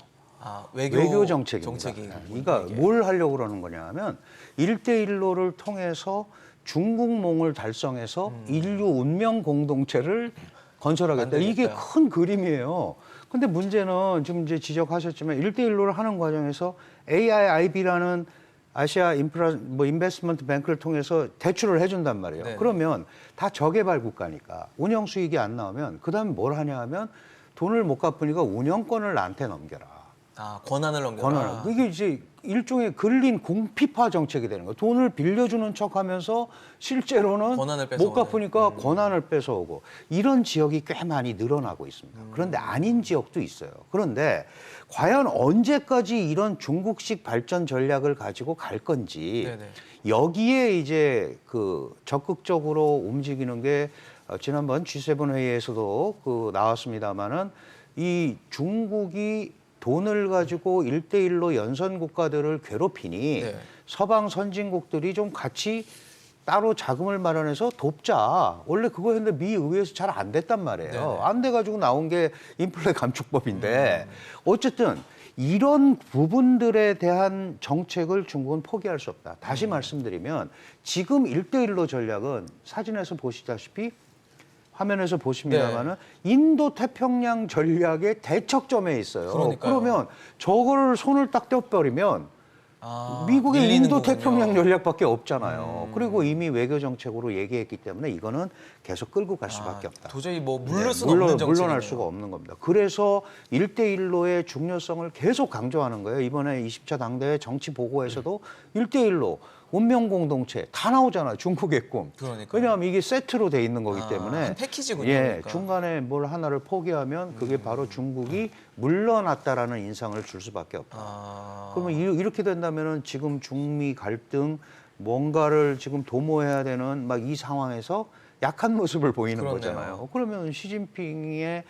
외교 정책입니다. 정책이 그러니까 뭘 하려고 그러는 거냐 하면 1대1로를 통해서 중국몽을 달성해서 인류 운명 공동체를 건설하겠다. 이게 만들겠다. 큰 그림이에요. 근데 문제는 지금 이제 지적하셨지만 1대1로를 하는 과정에서 AIIB라는 아시아 인베스트먼트 뱅크를 통해서 대출을 해준단 말이에요. 네네. 그러면 다 저개발 국가니까 운영 수익이 안 나오면 그다음에 뭘 하냐 하면 돈을 못 갚으니까 운영권을 나한테 넘겨라. 권한을 넘겨라. 권한을. 이게 이제 일종의 근린 공피파 정책이 되는 거예요. 돈을 빌려주는 척하면서 실제로는 권한을 못 뺏어오는. 갚으니까 권한을 뺏어오고 이런 지역이 꽤 많이 늘어나고 있습니다. 그런데 아닌 지역도 있어요. 그런데 과연 언제까지 이런 중국식 발전 전략을 가지고 갈 건지 네네. 여기에 이제 그 적극적으로 움직이는 게 지난번 G7 회의에서도 그 나왔습니다마는 이 중국이 돈을 가지고 1대1로 연선 국가들을 괴롭히니 네. 서방 선진국들이 좀 같이 따로 자금을 마련해서 돕자. 원래 그거 했는데 미 의회에서 잘 안 됐단 말이에요. 네네. 안 돼가지고 나온 게 인플레 감축법인데 어쨌든 이런 부분들에 대한 정책을 중국은 포기할 수 없다. 다시 말씀드리면 지금 1대1로 전략은 사진에서 보시다시피 화면에서 보십니다만은 인도 태평양 전략의 대척점에 있어요. 그러니까요. 그러면 저거를 손을 딱 떼어버리면 미국의 밀리는 인도 거군요. 태평양 전략밖에 없잖아요. 그리고 이미 외교 정책으로 얘기했기 때문에 이거는 계속 끌고 갈 수밖에 없다. 도저히 뭐 물을 수는 없는 정책이네요. 물러날 수가 없는 겁니다. 그래서 1대1로의 중요성을 계속 강조하는 거예요. 이번에 20차 당대회 정치 보고에서도 1대1로 운명 공동체 다 나오잖아요. 중국의 꿈. 그러니까요. 왜냐하면 이게 세트로 돼 있는 거기 때문에 한 패키지군요. 예, 그러니까. 중간에 뭘 하나를 포기하면 그게 바로 중국이 물러났다라는 인상을 줄 수밖에 없다. 그러면 이렇게 된다면은 지금 중미 갈등 뭔가를 지금 도모해야 되는 막 이 상황에서 약한 모습을 보이는 그렇네요. 거잖아요. 그러면 시진핑의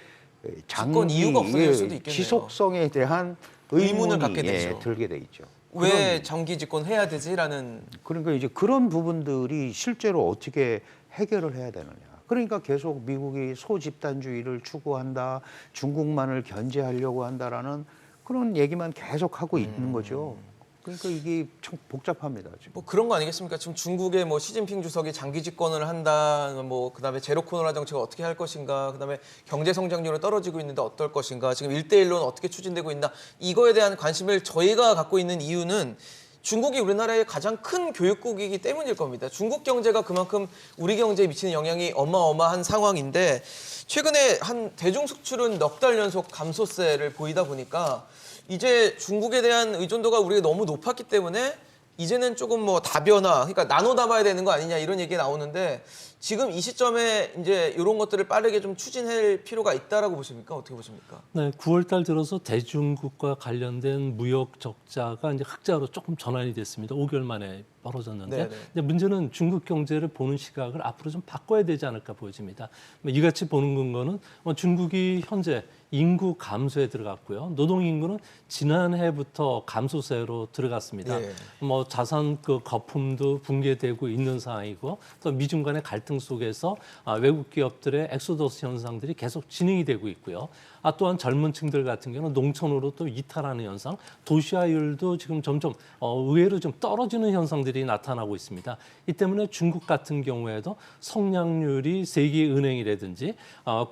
집권 이유가 없어질 수도 있겠네요. 지속성에 대한 의문을 의문이 갖게 되죠. 들게 돼 있죠. 왜 장기 집권해야 되지라는 그러니까 이제 그런 부분들이 실제로 어떻게 해결을 해야 되느냐. 그러니까 계속 미국이 소집단주의를 추구한다, 중국만을 견제하려고 한다라는 그런 얘기만 계속 하고 있는 거죠. 그러니까 이게 참 복잡합니다. 지금. 뭐 그런 거 아니겠습니까? 지금 중국의 뭐 시진핑 주석이 장기 집권을 한다, 뭐 그다음에 제로 코로나 정책을 어떻게 할 것인가, 그다음에 경제 성장률은 떨어지고 있는데 어떨 것인가, 지금 1대1로는 어떻게 추진되고 있나, 이거에 대한 관심을 저희가 갖고 있는 이유는 중국이 우리나라의 가장 큰 교육국이기 때문일 겁니다. 중국 경제가 그만큼 우리 경제에 미치는 영향이 어마어마한 상황인데 최근에 한 대중 수출은 넉 달 연속 감소세를 보이다 보니까 이제 중국에 대한 의존도가 우리가 너무 높았기 때문에 이제는 조금 뭐 다변화, 그러니까 나눠 담아야 되는 거 아니냐 이런 얘기 나오는데 지금 이 시점에 이제 이런 것들을 빠르게 좀 추진할 필요가 있다라고 보십니까? 어떻게 보십니까? 네, 9월 달 들어서 대중국과 관련된 무역 적자가 이제 흑자로 조금 전환이 됐습니다. 5개월 만에 벌어졌는데 네네. 근데 문제는 중국 경제를 보는 시각을 앞으로 좀 바꿔야 되지 않을까 보여집니다. 이같이 보는 근거는 중국이 현재 인구 감소에 들어갔고요. 노동 인구는 지난해부터 감소세로 들어갔습니다. 예. 뭐 자산 그 거품도 붕괴되고 있는 상황이고 또 미중 간의 갈등 속에서 외국 기업들의 엑소더스 현상들이 계속 진행이 되고 있고요. 또한 젊은 층들 같은 경우는 농촌으로 또 이탈하는 현상, 도시화율도 지금 점점 의외로 좀 떨어지는 현상들이 나타나고 있습니다. 이 때문에 중국 같은 경우에도 성장률이 세계은행이라든지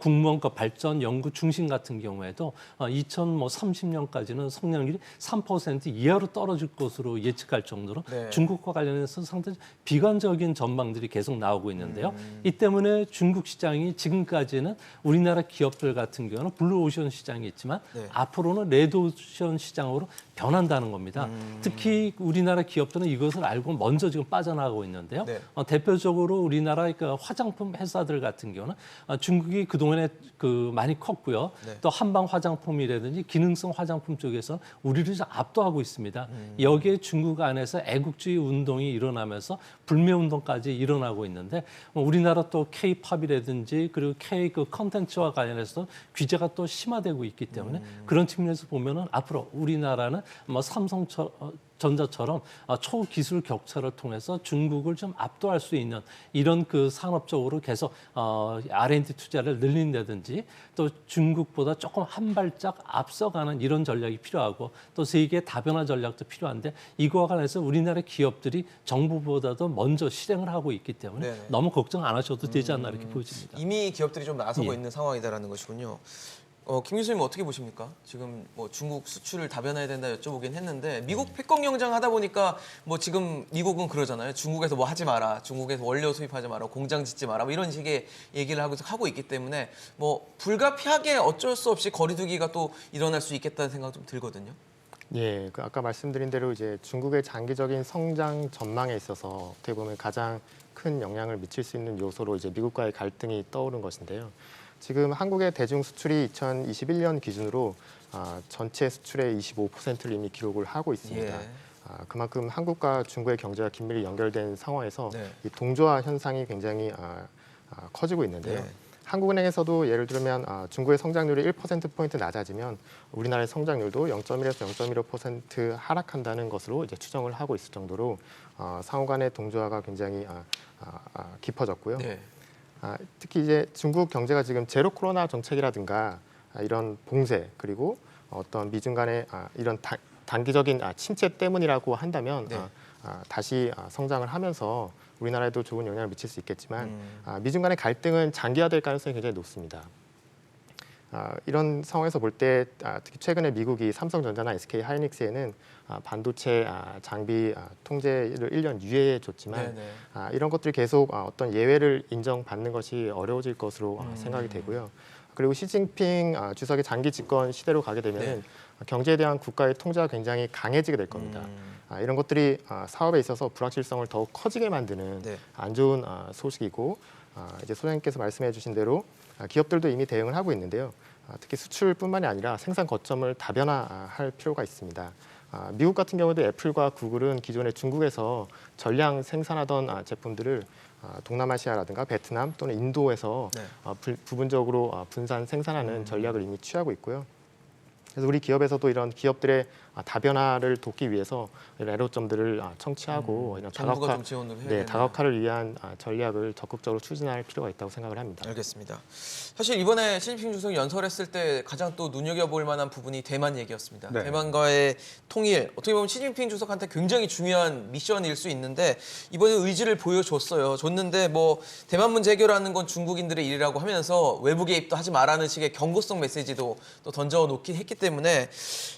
국무원과 발전 연구 중심 같은 경우에도 2030년까지는 성장률이 3% 이하로 떨어질 것으로 예측할 정도로 네. 중국과 관련해서 상당히 비관적인 전망들이 계속 나오고 있는데요. 이 때문에 중국 시장이 지금까지는 우리나라 기업들 같은 경우는 블루 오션 시장이 있지만 네. 앞으로는 레드 오션 시장으로 변한다는 겁니다. 특히 우리나라 기업들은 이것을 알고 먼저 지금 빠져나가고 있는데요. 네. 대표적으로 우리나라 그 화장품 회사들 같은 경우는 중국이 그동안에 많이 컸고요. 네. 또 한방 화장품이라든지 기능성 화장품 쪽에서 우리를 좀 압도하고 있습니다. 여기에 중국 안에서 애국주의 운동이 일어나면서 불매 운동까지 일어나고 있는데 우리나라 또 K-팝이라든지 그리고 K 그 컨텐츠와 관련해서 규제가 또 심화되고 있기 때문에 그런 측면에서 보면은 앞으로 우리나라는 뭐 삼성전자처럼 초기술 격차를 통해서 중국을 좀 압도할 수 있는 이런 그 산업적으로 계속 R&D 투자를 늘린다든지 또 중국보다 조금 한 발짝 앞서가는 이런 전략이 필요하고 또 세계 다변화 전략도 필요한데 이거와 관련해서 우리나라 기업들이 정부보다도 먼저 실행을 하고 있기 때문에 네네. 너무 걱정 안 하셔도 되지 않나 이렇게 보여집니다. 이미 기업들이 좀 나서고 예. 있는 상황이다라는 것이군요. 김 교수님 어떻게 보십니까? 지금 뭐 중국 수출을 다변화해야 된다 여쭤보긴 했는데 미국 패권 경쟁 하다 보니까 뭐 지금 미국은 그러잖아요. 중국에서 뭐 하지 마라, 중국에서 원료 수입하지 마라, 공장 짓지 마라, 뭐 이런 식의 얘기를 하고 있기 때문에 뭐 불가피하게 어쩔 수 없이 거리두기가 또 일어날 수 있겠다는 생각 좀 들거든요. 예, 그 아까 말씀드린 대로 이제 중국의 장기적인 성장 전망에 있어서 어떻게 보면 가장 큰 영향을 미칠 수 있는 요소로 이제 미국과의 갈등이 떠오른 것인데요. 지금 한국의 대중 수출이 2021년 기준으로 전체 수출의 25%를 이미 기록을 하고 있습니다. 예. 그만큼 한국과 중국의 경제가 긴밀히 연결된 상황에서 네. 이 동조화 현상이 굉장히 커지고 있는데요. 네. 한국은행에서도 예를 들면 중국의 성장률이 1%포인트 낮아지면 우리나라의 성장률도 0.1에서 0.15% 하락한다는 것으로 이제 추정을 하고 있을 정도로 상호 간의 동조화가 굉장히 깊어졌고요. 네. 특히 이제 중국 경제가 지금 제로 코로나 정책이라든가 이런 봉쇄 그리고 어떤 미중 간의 이런 단기적인 침체 때문이라고 한다면 네. 다시 성장을 하면서 우리나라에도 좋은 영향을 미칠 수 있겠지만 미중 간의 갈등은 장기화될 가능성이 굉장히 높습니다. 이런 상황에서 볼 때 특히 최근에 미국이 삼성전자나 SK 하이닉스에는 반도체 장비 통제를 1년 유예해 줬지만 네네. 이런 것들이 계속 어떤 예외를 인정받는 것이 어려워질 것으로 생각이 되고요. 그리고 시진핑 주석의 장기 집권 시대로 가게 되면은 네. 경제에 대한 국가의 통제가 굉장히 강해지게 될 겁니다. 이런 것들이 사업에 있어서 불확실성을 더욱 커지게 만드는 네. 안 좋은 소식이고 이제 소장님께서 말씀해주신 대로 기업들도 이미 대응을 하고 있는데요. 특히 수출뿐만이 아니라 생산 거점을 다변화할 필요가 있습니다. 미국 같은 경우도 애플과 구글은 기존에 중국에서 전량 생산하던 제품들을 동남아시아라든가 베트남 또는 인도에서 네. 부분적으로 분산 생산하는 전략을 이미 취하고 있고요. 그래서 우리 기업에서도 이런 기업들의 다변화를 돕기 위해서 이런 애로점들을 청취하고 이런 정부가 좀 지원을 해야 되나요? 다각화를 위한 전략을 적극적으로 추진할 필요가 있다고 생각을 합니다. 알겠습니다. 사실 이번에 시진핑 주석이 연설했을 때 가장 또 눈여겨볼 만한 부분이 대만 얘기였습니다. 네. 대만과의 통일, 어떻게 보면 시진핑 주석한테 굉장히 중요한 미션일 수 있는데 이번에 의지를 보여줬어요. 줬는데 뭐 대만 문제 해결하는 건 중국인들의 일이라고 하면서 외부 개입도 하지 말라는 식의 경고성 메시지도 또 던져놓긴 했기 때문에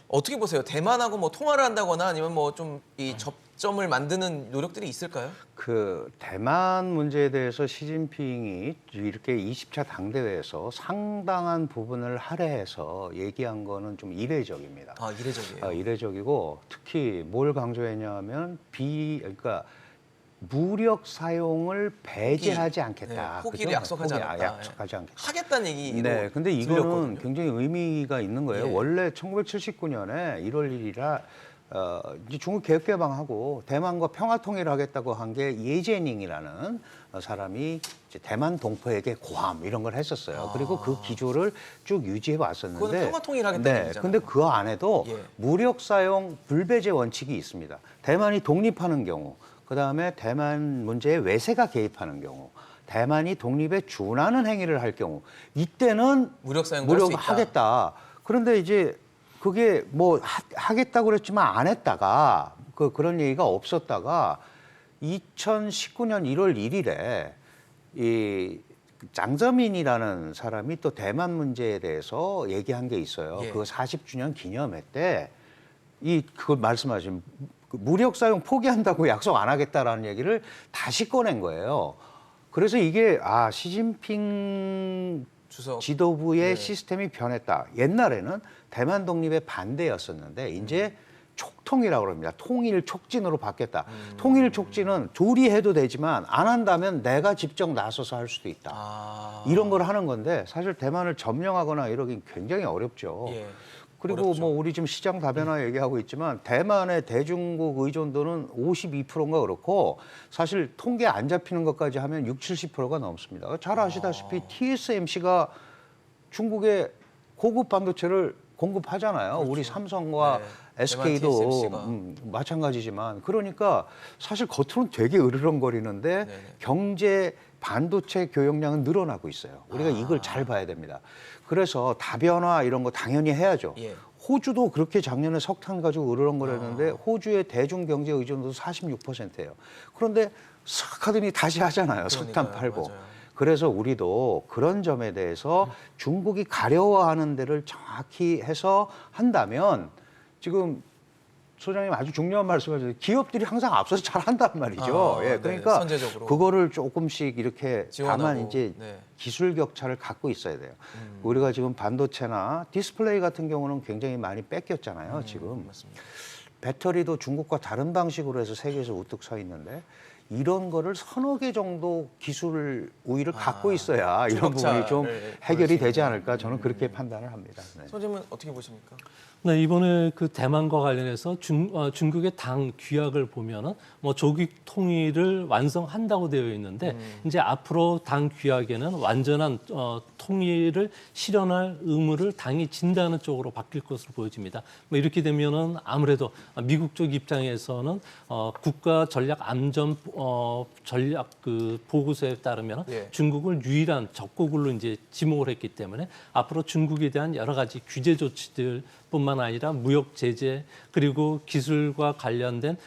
어떻게 보세요? 대만하고 뭐 통화를 한다거나 아니면 뭐 좀 이 접점을 만드는 노력들이 있을까요? 그 대만 문제에 대해서 시진핑이 이렇게 20차 당대회에서 상당한 부분을 할애해서 얘기한 거는 좀 이례적입니다. 이례적이에요. 이례적이고 특히 뭘 강조했냐면 그러니까 무력 사용을 배제하지 않겠다. 포기를 그죠? 약속하지 않았다. 약속하지 않겠다. 하겠다는 얘기로 네, 근데 이거는 들렸거든요. 굉장히 의미가 있는 거예요. 예. 원래 1979년에 1월 1일이라 이제 중국 개혁개방하고 대만과 평화통일을 하겠다고 한 게 예제닝이라는 사람이 이제 대만 동포에게 고함 이런 걸 했었어요. 그리고 그 기조를 쭉 유지해 왔었는데, 그거는 평화통일하겠다는 얘기잖아요. 근데 그 안에도 예. 무력 사용 불배제 원칙이 있습니다. 대만이 독립하는 경우, 그 다음에 대만 문제에 외세가 개입하는 경우. 대만이 독립에 준하는 행위를 할 경우 이때는 무력 사용도 할수 있다. 하겠다. 그런데 이제 그게 뭐 하겠다고 그랬지만 안 했다가 그런 얘기가 없었다가 2019년 1월 1일에 이 장저민이라는 사람이 또 대만 문제에 대해서 얘기한 게 있어요. 예. 그 40주년 기념회 때 그걸 말씀하신 무력 사용 포기한다고 약속 안 하겠다라는 얘기를 다시 꺼낸 거예요. 그래서 이게 시진핑 주석. 지도부의 네. 시스템이 변했다. 옛날에는 대만 독립의 반대였었는데 이제 촉통이라고 합니다. 통일 촉진으로 바뀌었다. 통일 촉진은 둘이 해도 되지만 안 한다면 내가 직접 나서서 할 수도 있다. 아. 이런 걸 하는 건데 사실 대만을 점령하거나 이러긴 굉장히 어렵죠. 예. 그리고 어렵죠. 뭐 우리 지금 시장 다변화 얘기하고 있지만 대만의 대중국 의존도는 52%인가 그렇고 사실 통계 안 잡히는 것까지 하면 70-80%가 넘습니다. 잘 아시다시피 TSMC가 중국에 고급 반도체를 공급하잖아요. 그렇죠. 우리 삼성과 네. SK도 대만 TSMC가. 마찬가지지만 그러니까 사실 겉으로는 되게 으르렁거리는데 네네. 경제 반도체 교역량은 늘어나고 있어요. 우리가 이걸 잘 봐야 됩니다. 그래서 다변화 이런 거 당연히 해야죠. 예. 호주도 그렇게 작년에 석탄 가지고 으르렁거렸는데 호주의 대중 경제 의존도도 46%예요. 그런데 싹 하더니 다시 하잖아요. 석탄 그러니까요. 팔고. 맞아요. 그래서 우리도 그런 점에 대해서 중국이 가려워하는 데를 정확히 해서 한다면 지금 소장님 아주 중요한 말씀하셨어요. 기업들이 항상 앞서서 잘 한단 말이죠. 아, 예, 네, 그러니까 선제적으로. 그거를 조금씩 이렇게 지원하고, 다만 이제 네. 기술 격차를 갖고 있어야 돼요. 우리가 지금 반도체나 디스플레이 같은 경우는 굉장히 많이 뺏겼잖아요. 지금 맞습니다. 배터리도 중국과 다른 방식으로 해서 세계에서 우뚝 서 있는데 이런 거를 서너 개 정도 기술 우위를 갖고 있어야 이런 부분이 좀 추격차를 해결이 보일 수 되지 있는. 않을까 저는 그렇게 판단을 합니다. 네. 선생님은 어떻게 보십니까? 네, 이번에 그 대만과 관련해서 중국의 당 규약을 보면은 뭐 조국 통일을 완성한다고 되어 있는데 이제 앞으로 당 규약에는 완전한 통일을 실현할 의무를 당이 진다는 쪽으로 바뀔 것으로 보여집니다. 뭐 이렇게 되면은 아무래도 미국 쪽 입장에서는 국가 전략 안전 전략 그 보고서에 따르면 예. 중국을 유일한 적국으로 이제 지목을 했기 때문에 앞으로 중국에 대한 여러 가지 규제 조치들 뿐만 아니라 무역 제재 그리고 기술과 관련된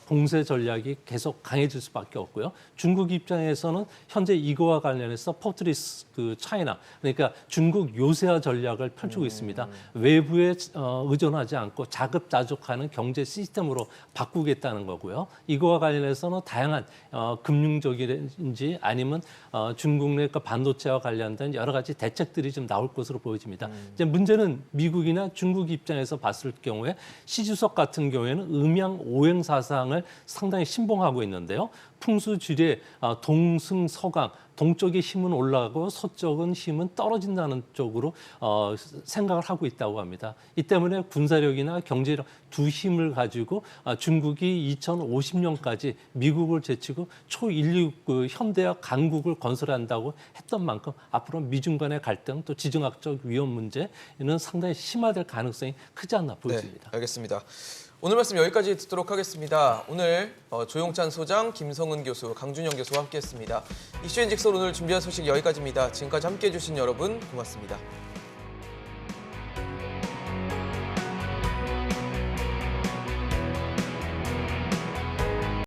봉쇄 전략이 계속 강해질 수밖에 없고요. 중국 입장에서는 현재 이거와 관련해서 포트리스 그 차이나 그러니까 중국 요새화 전략을 펼치고 있습니다. 외부에 의존하지 않고 자급자족하는 경제 시스템으로 바꾸겠다는 거고요. 이거와 관련해서는 다양한 금융적인지 아니면 중국 내 반도체와 관련된 여러 가지 대책들이 좀 나올 것으로 보여집니다. 이제 문제는 미국이나 중국 입장에서 봤을 경우에 시 주석 같은 경우에는 음양 오행 사상을 상당히 신봉하고 있는데요. 풍수지리에 동승서강 동쪽의 힘은 올라가고 서쪽은 힘은 떨어진다는 쪽으로 생각을 하고 있다고 합니다. 이 때문에 군사력이나 경제력 두 힘을 가지고 중국이 2050년까지 미국을 제치고 초인류 그 현대화 강국을 건설한다고 했던 만큼 앞으로 미중 간의 갈등 또 지정학적 위험 문제는 상당히 심화될 가능성이 크지 않나 보여집니다. 네, 알겠습니다. 오늘 말씀 여기까지 듣도록 하겠습니다. 오늘 조용찬 소장, 김성은 교수, 강준영 교수와 함께했습니다. 이슈앤직설 오늘 준비한 소식 여기까지입니다. 지금까지 함께해 주신 여러분 고맙습니다.